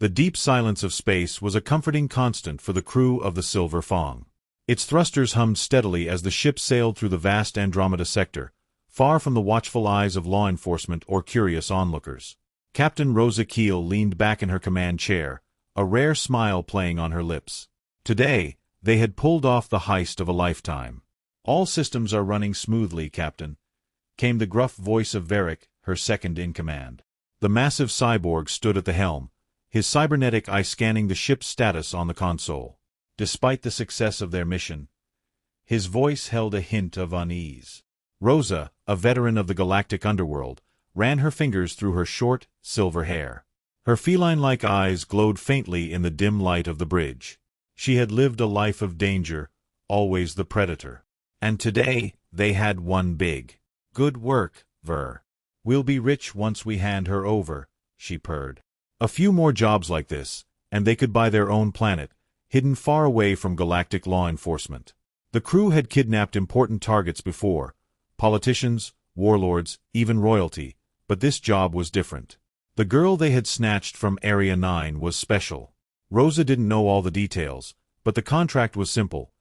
The deep silence of space was a comforting constant for the crew of the Silver Fong. Its thrusters hummed steadily as the ship sailed through the vast Andromeda sector, far from the watchful eyes of law enforcement or curious onlookers. Captain Rosa Keel leaned back in her command chair, a rare smile playing on her lips. Today, they had pulled off the heist of a lifetime. "All systems are running smoothly, Captain," came the gruff voice of Varric, her second-in-command. The massive cyborg stood at the helm, his cybernetic eye scanning the ship's status on the console. Despite the success of their mission, his voice held a hint of unease. Rosa, a veteran of the galactic underworld, ran her fingers through her short, silver hair. Her feline-like eyes glowed faintly in the dim light of the bridge. She had lived a life of danger, always the predator. And today, they had won big. "Good work, Ver. We'll be rich once we hand her over," she purred. A few more jobs like this, and they could buy their own planet, hidden far away from galactic law enforcement. The crew had kidnapped important targets before, politicians, warlords, even royalty, but this job was different. The girl they had snatched from Area 9 was special. Rosa didn't know all the details, but the contract was simple.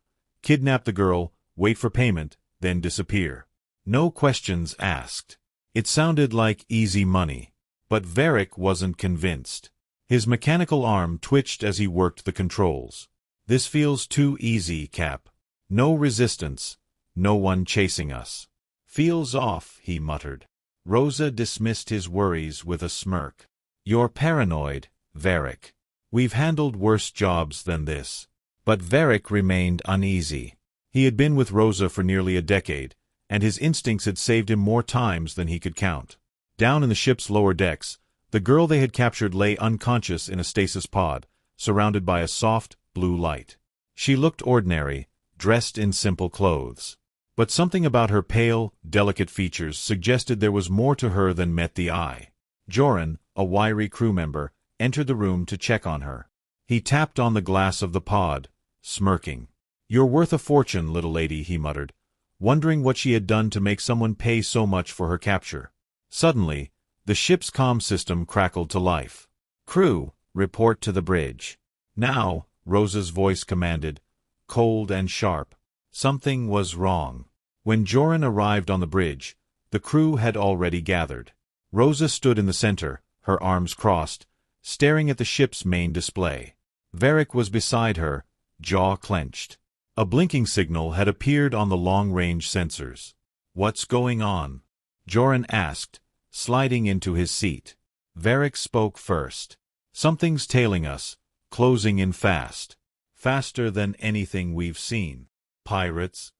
Kidnap the girl, wait for payment, then disappear. No questions asked. It sounded like easy money. But Varric wasn't convinced. His mechanical arm twitched as he worked the controls. "This feels too easy, Cap. No resistance, no one chasing us." "Feels off," he muttered. Rosa dismissed his worries with a smirk. "You're paranoid, Varric. We've handled worse jobs than this." But Varric remained uneasy. He had been with Rosa for nearly a decade, and his instincts had saved him more times than he could count. Down in the ship's lower decks, the girl they had captured lay unconscious in a stasis pod, surrounded by a soft, blue light. She looked ordinary, dressed in simple clothes. But something about her pale, delicate features suggested there was more to her than met the eye. Joran, a wiry crew member, entered the room to check on her. He tapped on the glass of the pod, smirking. "You're worth a fortune, little lady," he muttered, wondering what she had done to make someone pay so much for her capture. Suddenly, the ship's comm system crackled to life. "Crew, report to the bridge." "Now," Rosa's voice commanded, cold and sharp. Something was wrong. When Joran arrived on the bridge, the crew had already gathered. Rosa stood in the center, her arms crossed, staring at the ship's main display. Varric was beside her, jaw clenched. A blinking signal had appeared on the long-range sensors. "What's going on?" Joran asked, sliding into his seat. Varric spoke first. "Something's tailing us, closing in fast. Faster than anything we've seen." "Pirates?"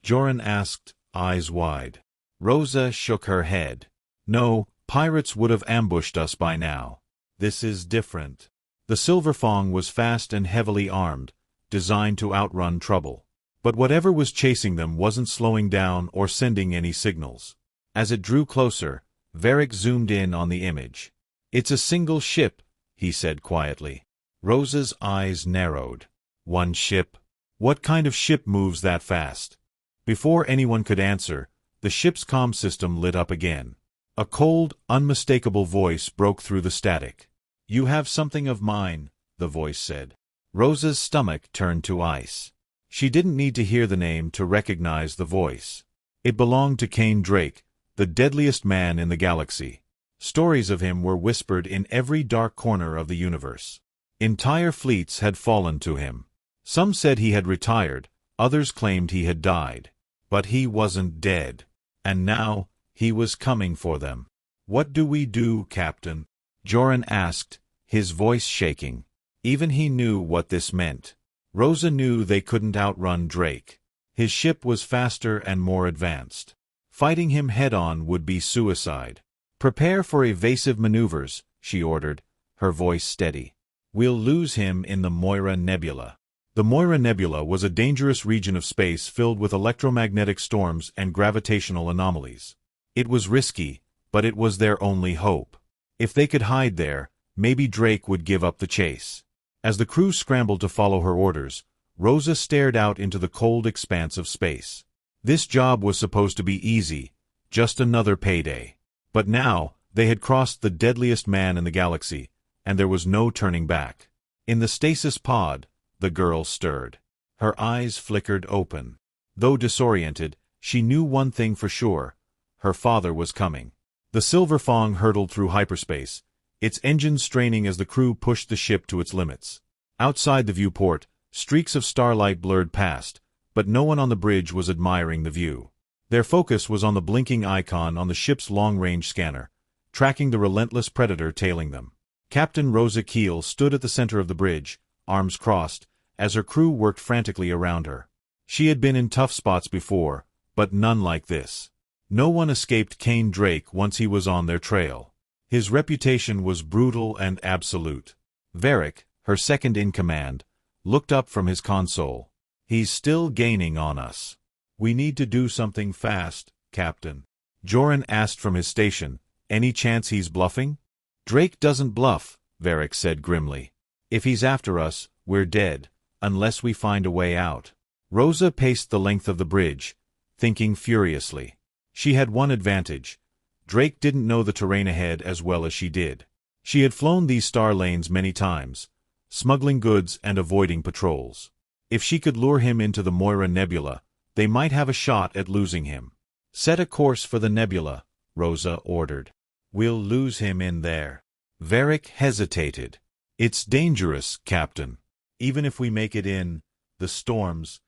Joran asked, eyes wide. Rosa shook her head. "No, pirates would have ambushed us by now. This is different." The Silver Fong was fast and heavily armed, designed to outrun trouble. But whatever was chasing them wasn't slowing down or sending any signals. As it drew closer, Varric zoomed in on the image. "It's a single ship," he said quietly. Rosa's eyes narrowed. "One ship? What kind of ship moves that fast?" Before anyone could answer, the ship's comm system lit up again. A cold, unmistakable voice broke through the static. "You have something of mine," the voice said. Rosa's stomach turned to ice. She didn't need to hear the name to recognize the voice. It belonged to Kane Drake, the deadliest man in the galaxy. Stories of him were whispered in every dark corner of the universe. Entire fleets had fallen to him. Some said he had retired, others claimed he had died. But he wasn't dead. And now, he was coming for them. "What do we do, Captain?" Joran asked, his voice shaking. Even he knew what this meant. Rosa knew they couldn't outrun Drake. His ship was faster and more advanced. Fighting him head-on would be suicide. "Prepare for evasive maneuvers," she ordered, her voice steady. "We'll lose him in the Moira Nebula." The Moira Nebula was a dangerous region of space filled with electromagnetic storms and gravitational anomalies. It was risky, but it was their only hope. If they could hide there, maybe Drake would give up the chase. As the crew scrambled to follow her orders, Rosa stared out into the cold expanse of space. This job was supposed to be easy, just another payday. But now, they had crossed the deadliest man in the galaxy, and there was no turning back. In the stasis pod, the girl stirred. Her eyes flickered open. Though disoriented, she knew one thing for sure: her father was coming. The Silver Fong hurtled through hyperspace, its engines straining as the crew pushed the ship to its limits. Outside the viewport, streaks of starlight blurred past, but no one on the bridge was admiring the view. Their focus was on the blinking icon on the ship's long-range scanner, tracking the relentless predator tailing them. Captain Rosa Keel stood at the center of the bridge, arms crossed, as her crew worked frantically around her. She had been in tough spots before, but none like this. No one escaped Kane Drake once he was on their trail. His reputation was brutal and absolute. Varric, her second-in-command, looked up from his console. "He's still gaining on us. We need to do something fast, Captain." Joran asked from his station, "Any chance he's bluffing?" "Drake doesn't bluff," Varric said grimly. "If he's after us, we're dead, unless we find a way out." Rosa paced the length of the bridge, thinking furiously. She had one advantage: Drake didn't know the terrain ahead as well as she did. She had flown these star lanes many times, smuggling goods and avoiding patrols. If she could lure him into the Moira Nebula, they might have a shot at losing him. "Set a course for the nebula," Rosa ordered. "We'll lose him in there." Varric hesitated. "It's dangerous, Captain. Even if we make it in the storms."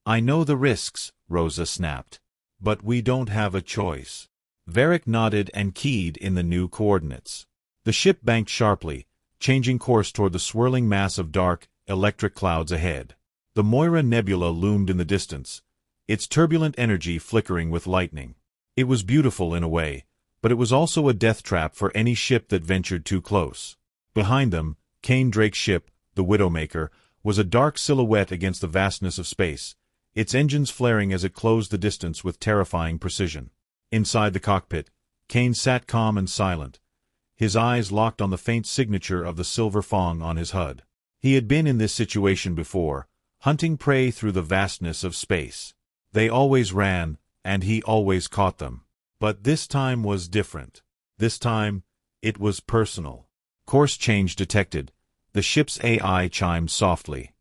"I know the risks," Rosa snapped. "But we don't have a choice." Varric nodded and keyed in the new coordinates. The ship banked sharply, changing course toward the swirling mass of dark, electric clouds ahead. The Moira Nebula loomed in the distance, its turbulent energy flickering with lightning. It was beautiful in a way, but it was also a death trap for any ship that ventured too close. Behind them, Kane Drake's ship, the Widowmaker, was a dark silhouette against the vastness of space, its engines flaring as it closed the distance with terrifying precision. Inside the cockpit, Kane sat calm and silent, his eyes locked on the faint signature of the Silver Fong on his HUD. He had been in this situation before, hunting prey through the vastness of space. They always ran, and he always caught them. But this time was different. This time, it was personal. Course change detected. The ship's AI chimed softly.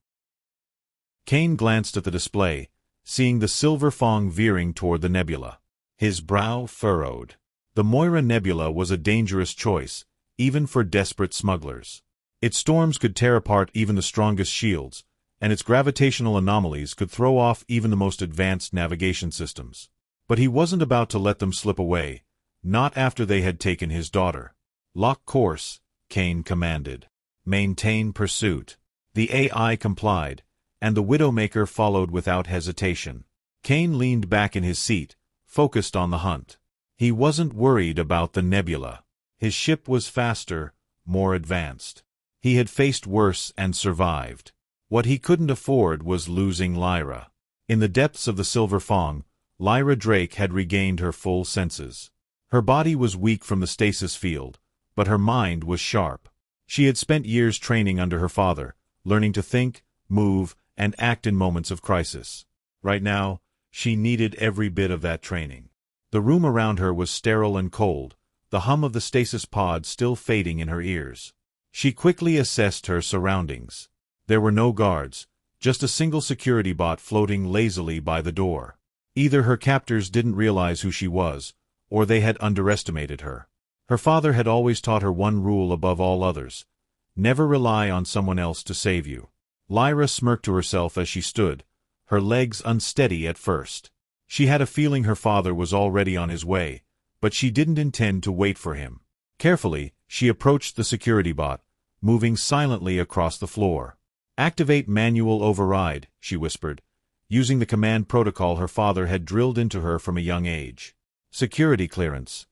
Kane glanced at the display, seeing the Silver Fong veering toward the nebula. His brow furrowed. The Moira Nebula was a dangerous choice, even for desperate smugglers. Its storms could tear apart even the strongest shields, and its gravitational anomalies could throw off even the most advanced navigation systems. But he wasn't about to let them slip away, not after they had taken his daughter. "Lock course," Kane commanded. "Maintain pursuit." The AI complied, and the Widowmaker followed without hesitation. Kane leaned back in his seat, focused on the hunt. He wasn't worried about the nebula. His ship was faster, more advanced. He had faced worse and survived. What he couldn't afford was losing Lyra. In the depths of the Silver Fong, Lyra Drake had regained her full senses. Her body was weak from the stasis field, but her mind was sharp. She had spent years training under her father, learning to think, move, and act in moments of crisis. Right now, she needed every bit of that training. The room around her was sterile and cold, the hum of the stasis pod still fading in her ears. She quickly assessed her surroundings. There were no guards, just a single security bot floating lazily by the door. Either her captors didn't realize who she was, or they had underestimated her. Her father had always taught her one rule above all others: never rely on someone else to save you. Lyra smirked to herself as she stood, her legs unsteady at first. She had a feeling her father was already on his way, but she didn't intend to wait for him. Carefully, she approached the security bot, moving silently across the floor. "Activate manual override," she whispered, using the command protocol her father had drilled into her from a young age. "Security clearance.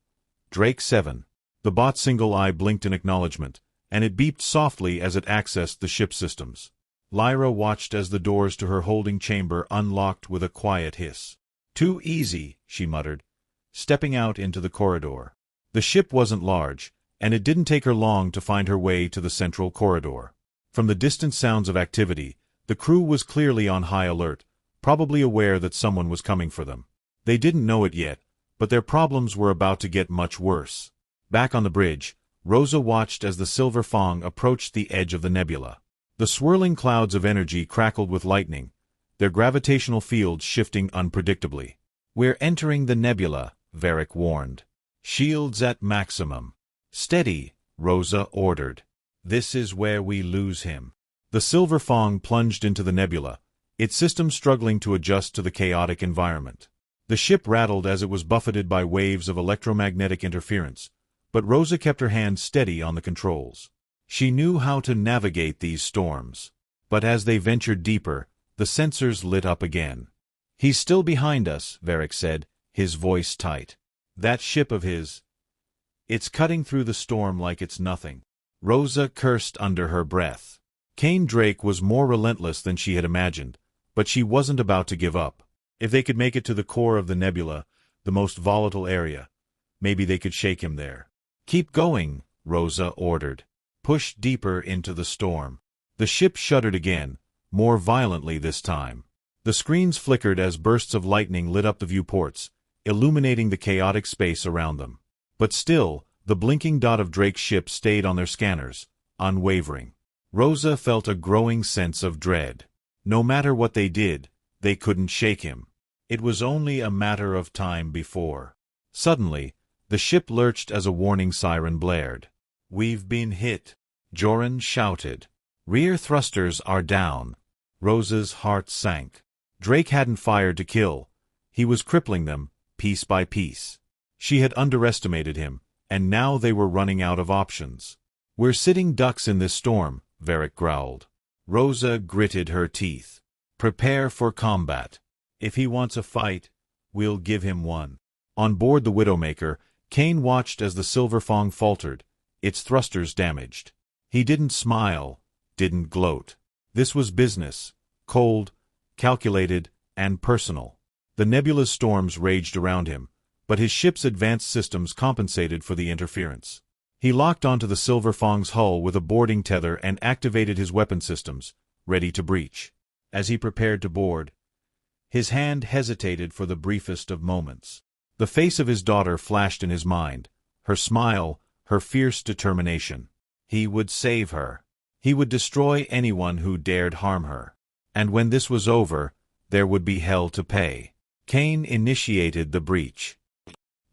Drake 7. The bot's single eye blinked in acknowledgement, and it beeped softly as it accessed the ship systems. Lyra watched as the doors to her holding chamber unlocked with a quiet hiss. "Too easy," she muttered, stepping out into the corridor. The ship wasn't large, and it didn't take her long to find her way to the central corridor. From the distant sounds of activity, the crew was clearly on high alert, probably aware that someone was coming for them. They didn't know it yet, but their problems were about to get much worse. Back on the bridge, Rosa watched as the Silver Fang approached the edge of the nebula. The swirling clouds of energy crackled with lightning, their gravitational fields shifting unpredictably. "We're entering the nebula," Varric warned. "Shields at maximum." "Steady," Rosa ordered. "This is where we lose him." The Silver Fang plunged into the nebula, its system struggling to adjust to the chaotic environment. The ship rattled as it was buffeted by waves of electromagnetic interference, but Rosa kept her hand steady on the controls. She knew how to navigate these storms. But as they ventured deeper, the sensors lit up again. "He's still behind us," Varric said, his voice tight. "That ship of his, it's cutting through the storm like it's nothing." Rosa cursed under her breath. Kane Drake was more relentless than she had imagined, but she wasn't about to give up. If they could make it to the core of the nebula, the most volatile area, maybe they could shake him there. "Keep going," Rosa ordered. "Push deeper into the storm." The ship shuddered again, more violently this time. The screens flickered as bursts of lightning lit up the viewports, illuminating the chaotic space around them. But still, the blinking dot of Drake's ship stayed on their scanners, unwavering. Rosa felt a growing sense of dread. No matter what they did, they couldn't shake him. It was only a matter of time before. Suddenly, the ship lurched as a warning siren blared. "We've been hit," Joran shouted. "Rear thrusters are down." Rosa's heart sank. Drake hadn't fired to kill. He was crippling them, piece by piece. She had underestimated him, and now they were running out of options. "We're sitting ducks in this storm," Varric growled. Rosa gritted her teeth. "Prepare for combat. If he wants a fight, we'll give him one." On board the Widowmaker, Kane watched as the Silver Fang faltered, its thrusters damaged. He didn't smile, didn't gloat. This was business, cold, calculated, and personal. The nebula's storms raged around him, but his ship's advanced systems compensated for the interference. He locked onto the Silver Fang's hull with a boarding tether and activated his weapon systems, ready to breach. As he prepared to board, his hand hesitated for the briefest of moments. The face of his daughter flashed in his mind, her smile, her fierce determination. He would save her. He would destroy anyone who dared harm her. And when this was over, there would be hell to pay. Kane initiated the breach.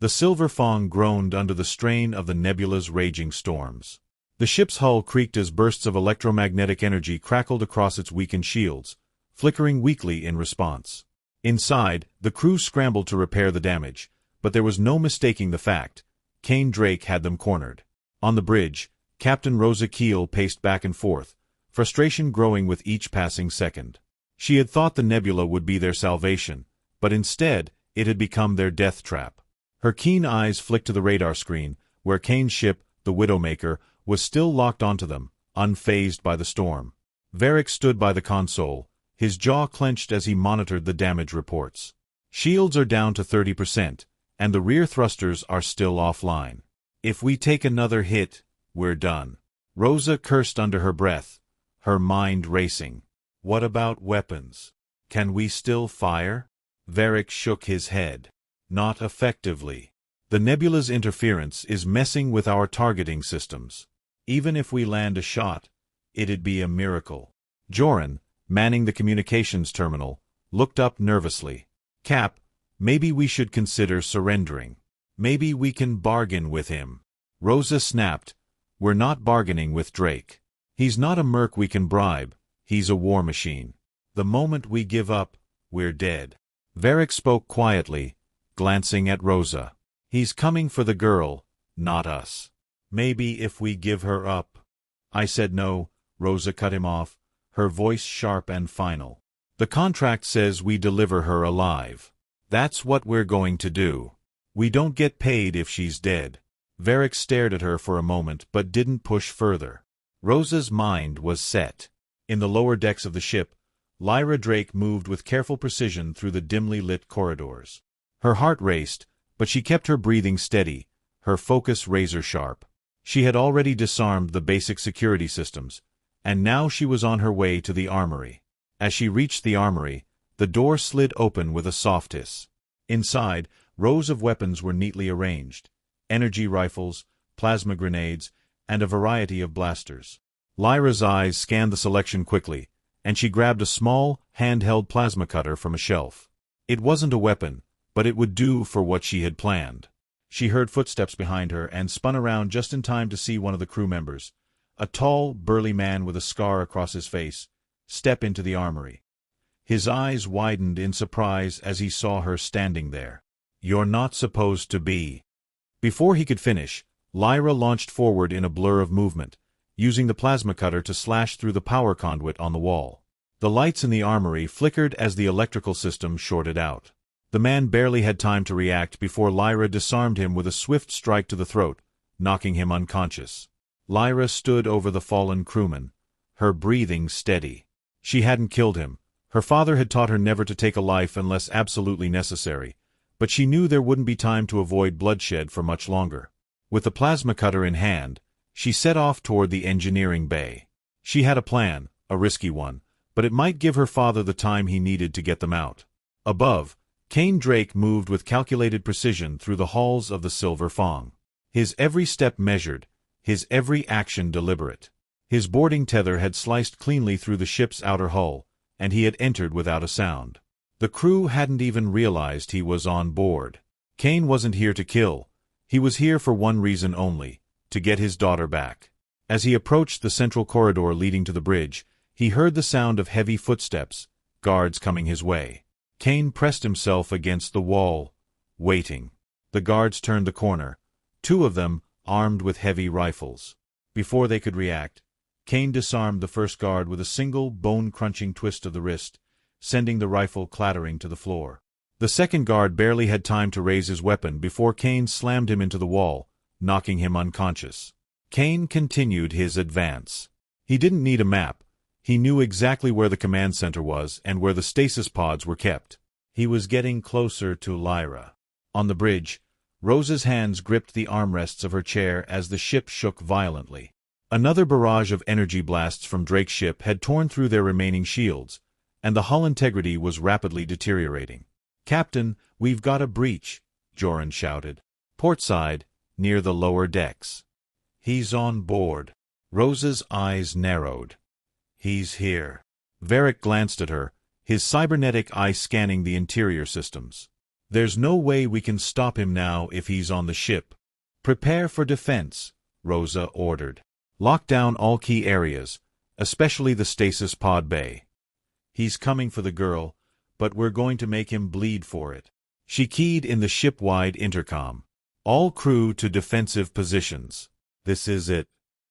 The Silver Fang groaned under the strain of the nebula's raging storms. The ship's hull creaked as bursts of electromagnetic energy crackled across its weakened shields, flickering weakly in response. Inside, the crew scrambled to repair the damage, but there was no mistaking the fact. Kane Drake had them cornered. On the bridge, Captain Rosa Keel paced back and forth, frustration growing with each passing second. She had thought the nebula would be their salvation, but instead, it had become their death trap. Her keen eyes flicked to the radar screen, where Kane's ship, the Widowmaker, was still locked onto them, unfazed by the storm. Varric stood by the console, his jaw clenched as he monitored the damage reports. "Shields are down to 30%, and the rear thrusters are still offline. If we take another hit, we're done." Rosa cursed under her breath, her mind racing. "What about weapons? Can we still fire?" Varric shook his head. "Not effectively. The nebula's interference is messing with our targeting systems. Even if we land a shot, it'd be a miracle." Joran, manning the communications terminal, looked up nervously. "Cap, maybe we should consider surrendering. Maybe we can bargain with him." Rosa snapped. "We're not bargaining with Drake. He's not a merc we can bribe, he's a war machine. The moment we give up, we're dead." Varric spoke quietly, glancing at Rosa. "He's coming for the girl, not us. Maybe if we give her up." "I said no," Rosa cut him off, her voice sharp and final. "The contract says we deliver her alive. That's what we're going to do. We don't get paid if she's dead." Varric stared at her for a moment but didn't push further. Rosa's mind was set. In the lower decks of the ship, Lyra Drake moved with careful precision through the dimly lit corridors. Her heart raced, but she kept her breathing steady, her focus razor-sharp. She had already disarmed the basic security systems, and now she was on her way to the armory. As she reached the armory, the door slid open with a soft hiss. Inside, rows of weapons were neatly arranged. Energy rifles, plasma grenades, and a variety of blasters. Lyra's eyes scanned the selection quickly, and she grabbed a small, handheld plasma cutter from a shelf. It wasn't a weapon, but it would do for what she had planned. She heard footsteps behind her and spun around just in time to see one of the crew members, a tall, burly man with a scar across his face, step into the armory. His eyes widened in surprise as he saw her standing there. "You're not supposed to be." Before he could finish, Lyra launched forward in a blur of movement, using the plasma cutter to slash through the power conduit on the wall. The lights in the armory flickered as the electrical system shorted out. The man barely had time to react before Lyra disarmed him with a swift strike to the throat, knocking him unconscious. Lyra stood over the fallen crewman, her breathing steady. She hadn't killed him. Her father had taught her never to take a life unless absolutely necessary, but she knew there wouldn't be time to avoid bloodshed for much longer. With the plasma cutter in hand, she set off toward the engineering bay. She had a plan, a risky one, but it might give her father the time he needed to get them out. Above, Kane Drake moved with calculated precision through the halls of the Silver Fong. His every step measured, his every action deliberate. His boarding tether had sliced cleanly through the ship's outer hull, and he had entered without a sound. The crew hadn't even realized he was on board. Kane wasn't here to kill. He was here for one reason only, to get his daughter back. As he approached the central corridor leading to the bridge, he heard the sound of heavy footsteps, guards coming his way. Kane pressed himself against the wall, waiting. The guards turned the corner, two of them armed with heavy rifles. Before they could react, Kane disarmed the first guard with a single bone-crunching twist of the wrist, sending the rifle clattering to the floor. The second guard barely had time to raise his weapon before Kane slammed him into the wall, knocking him unconscious. Kane continued his advance. He didn't need a map. He knew exactly where the command center was and where the stasis pods were kept. He was getting closer to Lyra. On the bridge, Rosa's hands gripped the armrests of her chair as the ship shook violently. Another barrage of energy blasts from Drake's ship had torn through their remaining shields, and the hull integrity was rapidly deteriorating. "Captain, we've got a breach," Joran shouted. "Portside, near the lower decks." "He's on board." Rosa's eyes narrowed. "He's here." Varric glanced at her, his cybernetic eye scanning the interior systems. "There's no way we can stop him now if he's on the ship." "Prepare for defense," Rosa ordered. "Lock down all key areas, especially the stasis pod bay. He's coming for the girl, but we're going to make him bleed for it." She keyed in the ship-wide intercom. "All crew to defensive positions. This is it.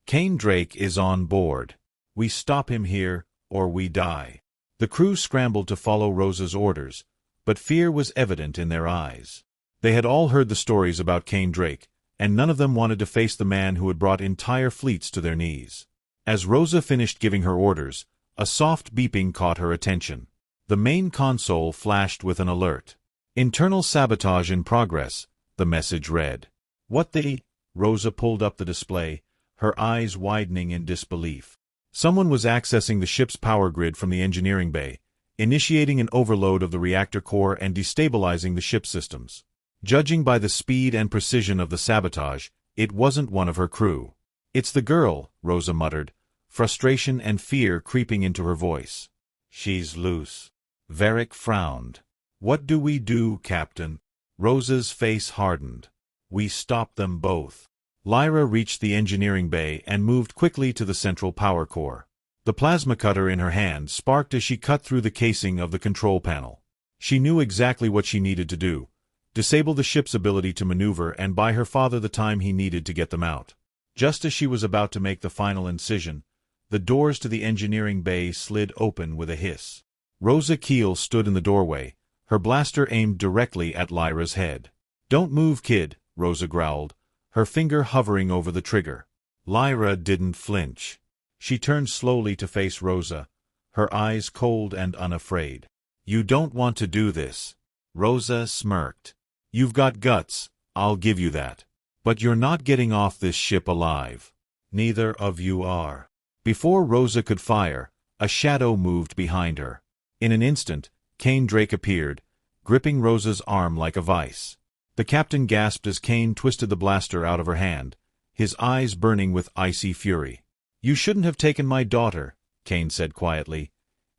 Kane Drake is on board. We stop him here, or we die." The crew scrambled to follow Rosa's orders, but fear was evident in their eyes. They had all heard the stories about Kane Drake, and none of them wanted to face the man who had brought entire fleets to their knees. As Rosa finished giving her orders, a soft beeping caught her attention. The main console flashed with an alert. "Internal sabotage in progress," the message read. "What the—" Rosa pulled up the display, her eyes widening in disbelief. Someone was accessing the ship's power grid from the engineering bay, initiating an overload of the reactor core and destabilizing the ship's systems. Judging by the speed and precision of the sabotage, it wasn't one of her crew. "It's the girl," Rosa muttered, frustration and fear creeping into her voice. "She's loose." Varric frowned. "What do we do, Captain?" Rosa's face hardened. "We stop them both." Lyra reached the engineering bay and moved quickly to the central power core. The plasma cutter in her hand sparked as she cut through the casing of the control panel. She knew exactly what she needed to do: disable the ship's ability to maneuver and buy her father the time he needed to get them out. Just as she was about to make the final incision, the doors to the engineering bay slid open with a hiss. Rosa Keel stood in the doorway, her blaster aimed directly at Lyra's head. "Don't move, kid," Rosa growled, her finger hovering over the trigger. Lyra didn't flinch. She turned slowly to face Rosa, her eyes cold and unafraid. "You don't want to do this." Rosa smirked. "You've got guts, I'll give you that. But you're not getting off this ship alive. Neither of you are." Before Rosa could fire, a shadow moved behind her. In an instant, Kane Drake appeared, gripping Rosa's arm like a vice. The captain gasped as Kane twisted the blaster out of her hand, his eyes burning with icy fury. "You shouldn't have taken my daughter," Kane said quietly,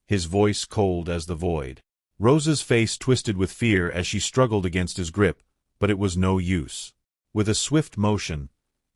his voice cold as the void. Rosa's face twisted with fear as she struggled against his grip, but it was no use. With a swift motion,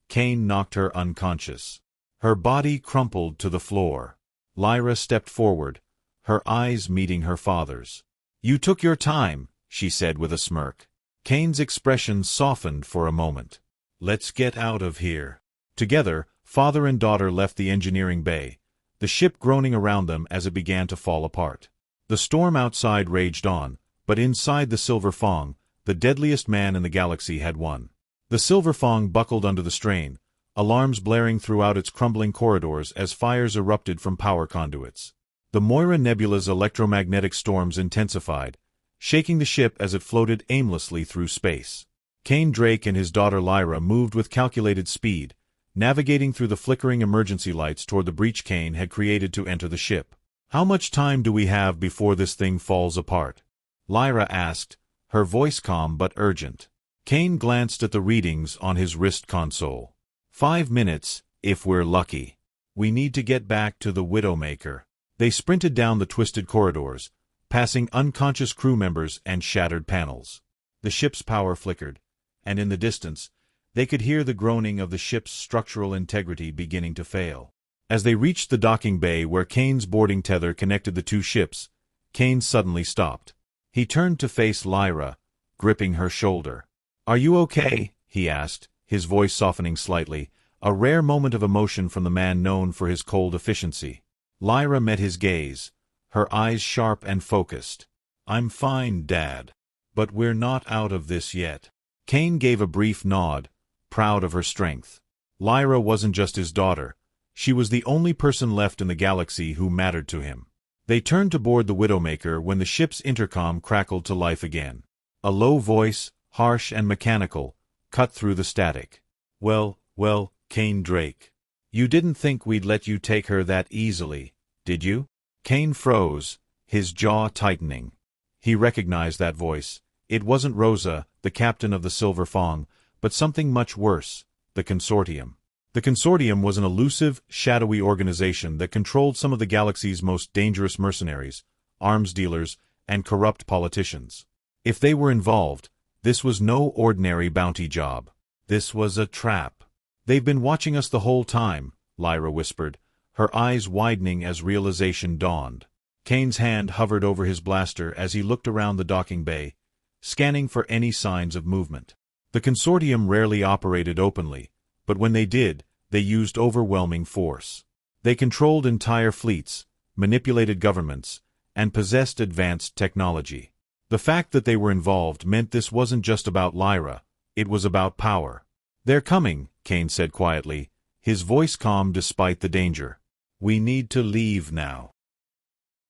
Kane knocked her unconscious. Her body crumpled to the floor. Lyra stepped forward, her eyes meeting her father's. "You took your time," she said with a smirk. Kane's expression softened for a moment. "Let's get out of here." Together, father and daughter left the engineering bay, the ship groaning around them as it began to fall apart. The storm outside raged on, but inside the Silver Fong, the deadliest man in the galaxy had won. The Silver Fong buckled under the strain, alarms blaring throughout its crumbling corridors as fires erupted from power conduits. The Moira Nebula's electromagnetic storms intensified, shaking the ship as it floated aimlessly through space. Kane Drake and his daughter Lyra moved with calculated speed, navigating through the flickering emergency lights toward the breach Kane had created to enter the ship. "How much time do we have before this thing falls apart?" Lyra asked, her voice calm but urgent. Kane glanced at the readings on his wrist console. 5 minutes, if we're lucky. We need to get back to the Widowmaker." They sprinted down the twisted corridors, passing unconscious crew members and shattered panels. The ship's power flickered, and in the distance, they could hear the groaning of the ship's structural integrity beginning to fail. As they reached the docking bay where Kane's boarding tether connected the two ships, Kane suddenly stopped. He turned to face Lyra, gripping her shoulder. "Are you okay?" he asked, his voice softening slightly, a rare moment of emotion from the man known for his cold efficiency. Lyra met his gaze, her eyes sharp and focused. "I'm fine, Dad. But we're not out of this yet." Kane gave a brief nod, proud of her strength. Lyra wasn't just his daughter. She was the only person left in the galaxy who mattered to him. They turned to board the Widowmaker when the ship's intercom crackled to life again. A low voice, harsh and mechanical, cut through the static. Well, Kane Drake. You didn't think we'd let you take her that easily, did you?" Kane froze, his jaw tightening. He recognized that voice. It wasn't Rosa, the captain of the Silver Fong, but something much worse, the Consortium. The Consortium was an elusive, shadowy organization that controlled some of the galaxy's most dangerous mercenaries, arms dealers, and corrupt politicians. If they were involved, this was no ordinary bounty job. This was a trap. "They've been watching us the whole time," Lyra whispered, her eyes widening as realization dawned. Kane's hand hovered over his blaster as he looked around the docking bay, scanning for any signs of movement. The Consortium rarely operated openly, but when they did, they used overwhelming force. They controlled entire fleets, manipulated governments, and possessed advanced technology. The fact that they were involved meant this wasn't just about Lyra, it was about power. "They're coming," Kane said quietly, his voice calm despite the danger. "We need to leave now."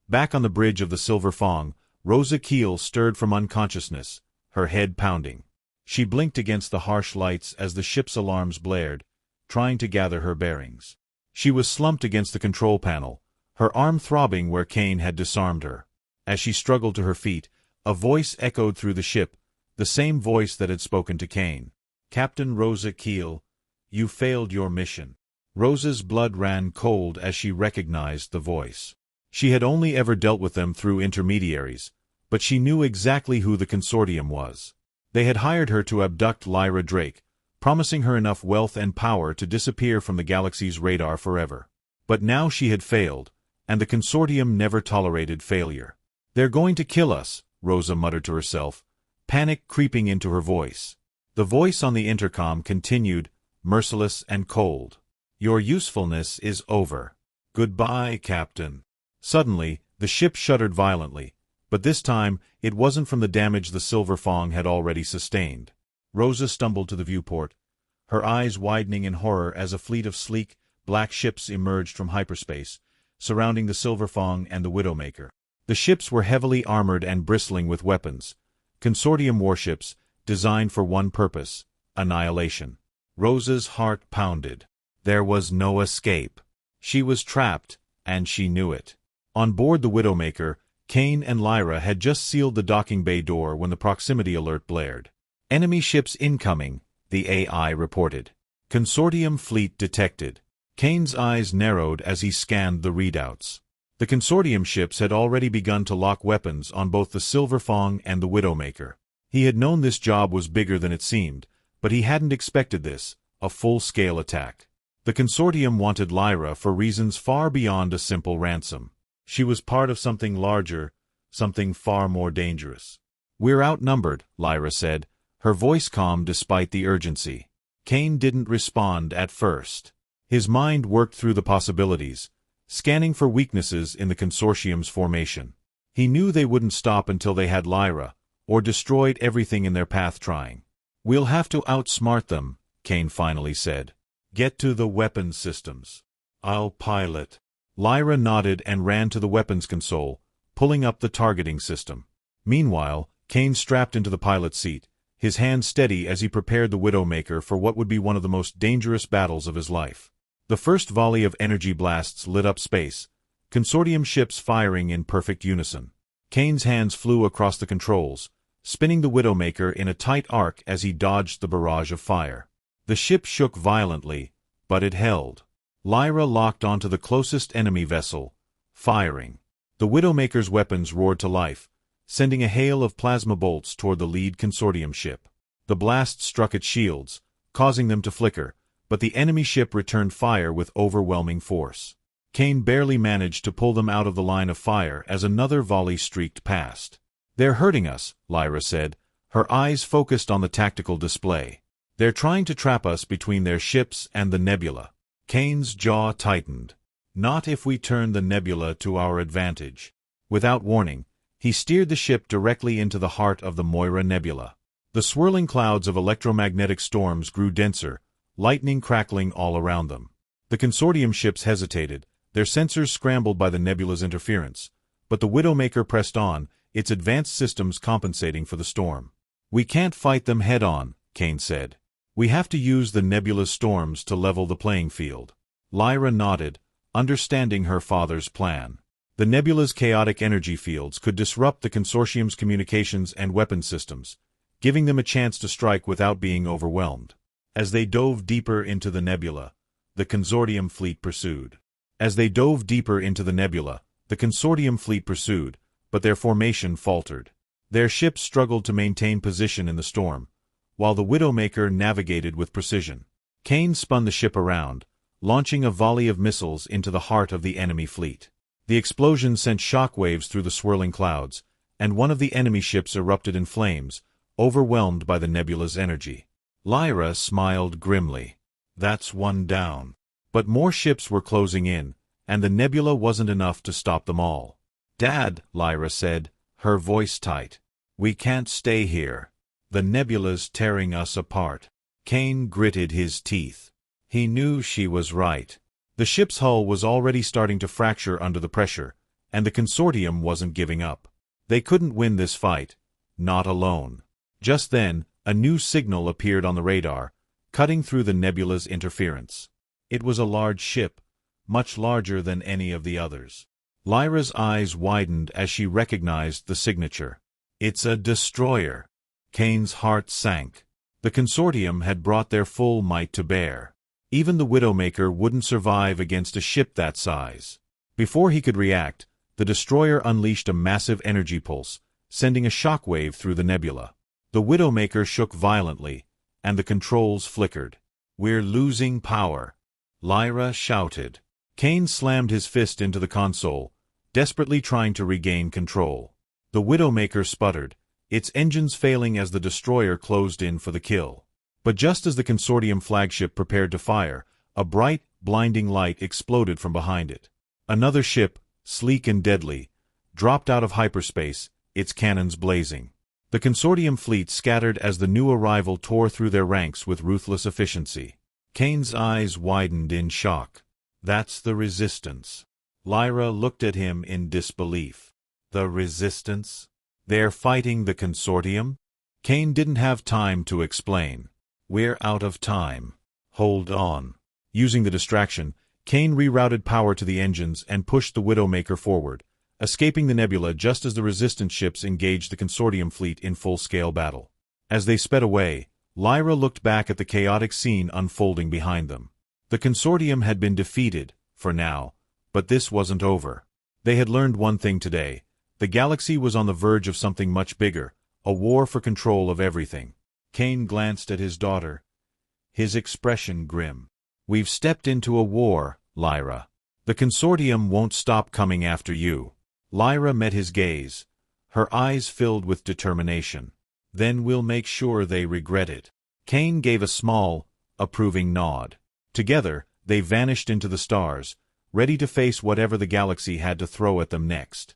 Back on the bridge of the Silver Fong, Rosa Keel stirred from unconsciousness, her head pounding. She blinked against the harsh lights as the ship's alarms blared, trying to gather her bearings. She was slumped against the control panel, her arm throbbing where Kane had disarmed her. As she struggled to her feet, a voice echoed through the ship, the same voice that had spoken to Kane. "Captain Rosa Keel, you failed your mission." Rosa's blood ran cold as she recognized the voice. She had only ever dealt with them through intermediaries, but she knew exactly who the Consortium was. They had hired her to abduct Lyra Drake, promising her enough wealth and power to disappear from the galaxy's radar forever. But now she had failed, and the Consortium never tolerated failure. "They're going to kill us," Rosa muttered to herself, panic creeping into her voice. The voice on the intercom continued, merciless and cold. "Your usefulness is over. Goodbye, Captain." Suddenly, the ship shuddered violently, but this time it wasn't from the damage the Silver Fong had already sustained. Rosa stumbled to the viewport, her eyes widening in horror as a fleet of sleek, black ships emerged from hyperspace, surrounding the Silver Fong and the Widowmaker. The ships were heavily armored and bristling with weapons, Consortium warships designed for one purpose: annihilation. Rosa's heart pounded. There was no escape. She was trapped, and she knew it. On board the Widowmaker, Kane and Lyra had just sealed the docking bay door when the proximity alert blared. "Enemy ships incoming," the AI reported. Consortium fleet detected. Kane's eyes narrowed as he scanned the readouts. The Consortium ships had already begun to lock weapons on both the Silver Fang and the Widowmaker. He had known this job was bigger than it seemed, but he hadn't expected this, a full-scale attack. The Consortium wanted Lyra for reasons far beyond a simple ransom. She was part of something larger, something far more dangerous. "We're outnumbered," Lyra said, her voice calm despite the urgency. Kane didn't respond at first. His mind worked through the possibilities, scanning for weaknesses in the Consortium's formation. He knew they wouldn't stop until they had Lyra, or destroyed everything in their path trying. "We'll have to outsmart them," Kane finally said. "Get to the weapons systems. I'll pilot." Lyra nodded and ran to the weapons console, pulling up the targeting system. Meanwhile, Kane strapped into the pilot's seat, his hand steady as he prepared the Widowmaker for what would be one of the most dangerous battles of his life. The first volley of energy blasts lit up space, Consortium ships firing in perfect unison. Kane's hands flew across the controls, spinning the Widowmaker in a tight arc as he dodged the barrage of fire. The ship shook violently, but it held. Lyra locked onto the closest enemy vessel, firing. The Widowmaker's weapons roared to life, sending a hail of plasma bolts toward the lead Consortium ship. The blast struck its shields, causing them to flicker, but the enemy ship returned fire with overwhelming force. Kane barely managed to pull them out of the line of fire as another volley streaked past. "They're hurting us," Lyra said, her eyes focused on the tactical display. "They're trying to trap us between their ships and the nebula." Kane's jaw tightened. "Not if we turn the nebula to our advantage." Without warning, he steered the ship directly into the heart of the Moira Nebula. The swirling clouds of electromagnetic storms grew denser, lightning crackling all around them. The Consortium ships hesitated, their sensors scrambled by the nebula's interference, but the Widowmaker pressed on, its advanced systems compensating for the storm. "We can't fight them head-on," Kane said. "We have to use the nebula's storms to level the playing field." Lyra nodded, understanding her father's plan. The nebula's chaotic energy fields could disrupt the Consortium's communications and weapons systems, giving them a chance to strike without being overwhelmed. As they dove deeper into the nebula, the Consortium fleet pursued. But their formation faltered. Their ships struggled to maintain position in the storm, while the Widowmaker navigated with precision. Kane spun the ship around, launching a volley of missiles into the heart of the enemy fleet. The explosion sent shockwaves through the swirling clouds, and one of the enemy ships erupted in flames, overwhelmed by the nebula's energy. Lyra smiled grimly. "That's one down." But more ships were closing in, and the nebula wasn't enough to stop them all. "Dad," Lyra said, her voice tight. "We can't stay here. The nebula's tearing us apart." Kane gritted his teeth. He knew she was right. The ship's hull was already starting to fracture under the pressure, and the Consortium wasn't giving up. They couldn't win this fight, not alone. Just then, a new signal appeared on the radar, cutting through the nebula's interference. It was a large ship, much larger than any of the others. Lyra's eyes widened as she recognized the signature. "It's a destroyer." Kane's heart sank. The Consortium had brought their full might to bear. Even the Widowmaker wouldn't survive against a ship that size. Before he could react, the destroyer unleashed a massive energy pulse, sending a shockwave through the nebula. The Widowmaker shook violently, and the controls flickered. "We're losing power," Lyra shouted. Kane slammed his fist into the console, desperately trying to regain control. The Widowmaker sputtered, its engines failing as the destroyer closed in for the kill. But just as the Consortium flagship prepared to fire, a bright, blinding light exploded from behind it. Another ship, sleek and deadly, dropped out of hyperspace, its cannons blazing. The Consortium fleet scattered as the new arrival tore through their ranks with ruthless efficiency. Kane's eyes widened in shock. "That's the Resistance." Lyra looked at him in disbelief. "The Resistance? They're fighting the Consortium?" Kane didn't have time to explain. "We're out of time. Hold on." Using the distraction, Kane rerouted power to the engines and pushed the Widowmaker forward, escaping the nebula just as the Resistance ships engaged the Consortium fleet in full-scale battle. As they sped away, Lyra looked back at the chaotic scene unfolding behind them. The Consortium had been defeated, for now, but this wasn't over. They had learned one thing today. The galaxy was on the verge of something much bigger, a war for control of everything. Kane glanced at his daughter, his expression grim. "We've stepped into a war, Lyra. The Consortium won't stop coming after you." Lyra met his gaze, her eyes filled with determination. "Then we'll make sure they regret it." Kane gave a small, approving nod. Together, they vanished into the stars, ready to face whatever the galaxy had to throw at them next.